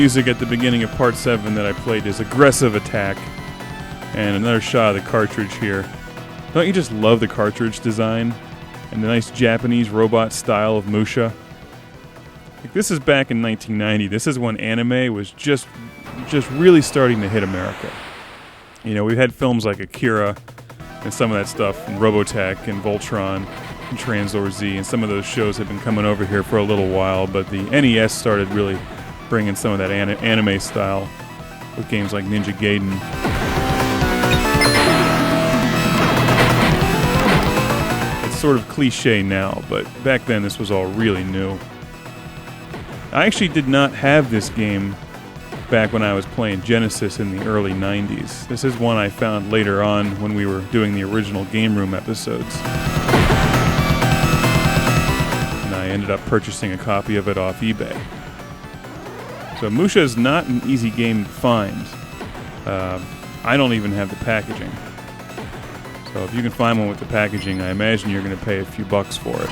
music at the beginning of Part 7 that I played is Aggressive Attack, and another shot of the cartridge here. Don't you just love the cartridge design and the nice Japanese robot style of Musha? Like, this is back in 1990. This is when anime was just really starting to hit America. You know, we've had films like Akira and some of that stuff, and Robotech and Voltron and Tranzor Z, and some of those shows have been coming over here for a little while, but the NES started really bringing some of that anime style with games like Ninja Gaiden. It's sort of cliche now, but back then this was all really new. I actually did not have this game back when I was playing Genesis in the early 90s. This is one I found later on when we were doing the original Game Room episodes. And I ended up purchasing a copy of it off eBay. So Musha is not an easy game to find. I don't even have the packaging. So if you can find one with the packaging, I imagine you're going to pay a few bucks for it.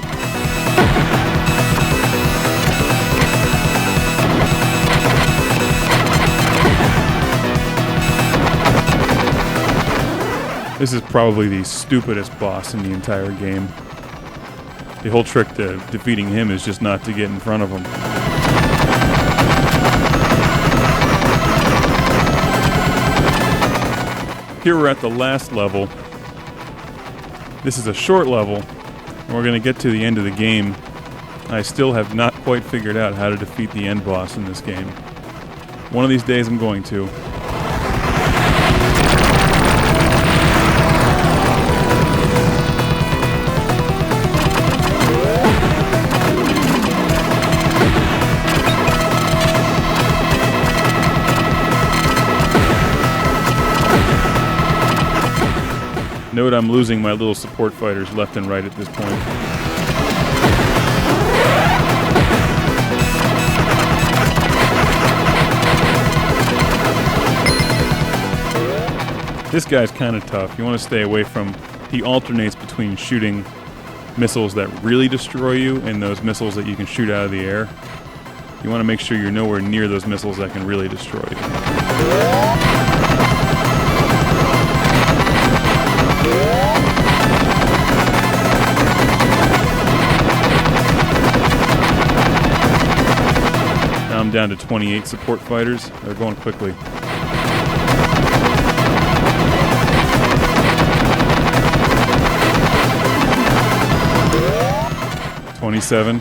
This is probably the stupidest boss in the entire game. The whole trick to defeating him is just not to get in front of him. Here we're at the last level. This is a short level, and we're going to get to the end of the game. I still have not quite figured out how to defeat the end boss in this game. One of these days I'm going to. Note I'm losing my little support fighters left and right at this point. This guy's kind of tough. You want to stay away from... He alternates between shooting missiles that really destroy you and those missiles that you can shoot out of the air. You want to make sure you're nowhere near those missiles that can really destroy you. Now I'm down to 28 support fighters. They're going quickly. $27.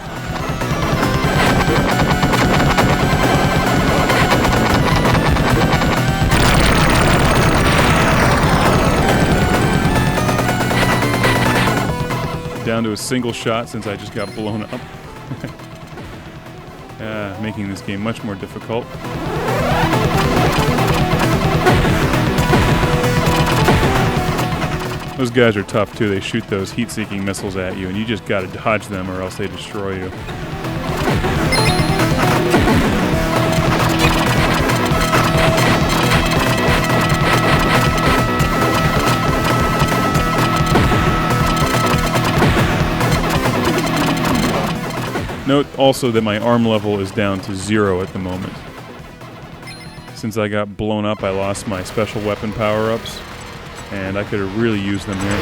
Down to a single shot since I just got blown up. Making this game much more difficult. Those guys are tough too. They shoot those heat-seeking missiles at you, and you just gotta dodge them or else they destroy you. Note also that my arm level is down to 0 at the moment. Since I got blown up, I lost my special weapon power-ups, and I could have really used them here.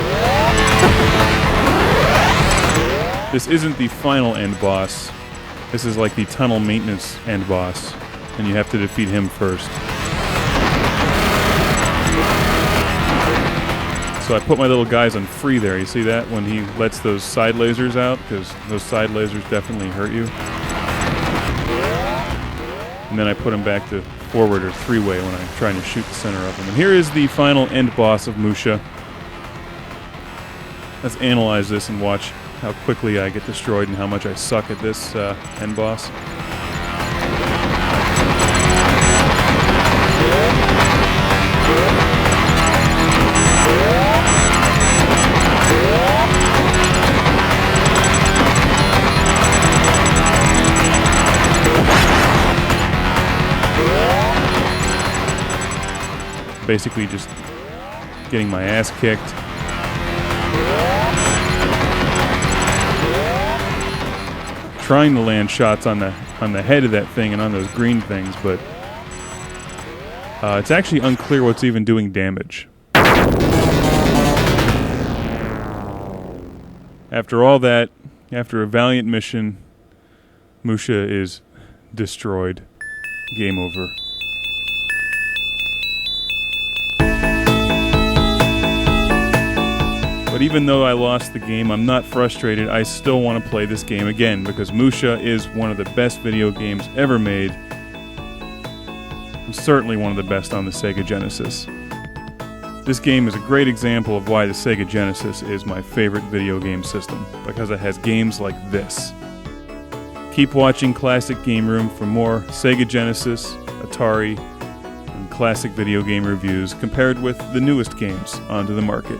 This isn't the final end boss. This is like the tunnel maintenance end boss, and you have to defeat him first. So I put my little guys on free there. You see that? When he lets those side lasers out, because those side lasers definitely hurt you. And then I put him back to forward or three-way when I'm trying to shoot the center of him. And here is the final end boss of Musha. Let's analyze this and watch how quickly I get destroyed and how much I suck at this end boss. Basically just getting my ass kicked. Trying to land shots on the head of that thing and on those green things, but It's actually unclear what's even doing damage. After all that, after a valiant mission, Musha is destroyed. Game over. But even though I lost the game, I'm not frustrated. I still want to play this game again because Musha is one of the best video games ever made. And certainly one of the best on the Sega Genesis. This game is a great example of why the Sega Genesis is my favorite video game system, because it has games like this. Keep watching Classic Game Room for more Sega Genesis, Atari, and classic video game reviews compared with the newest games onto the market.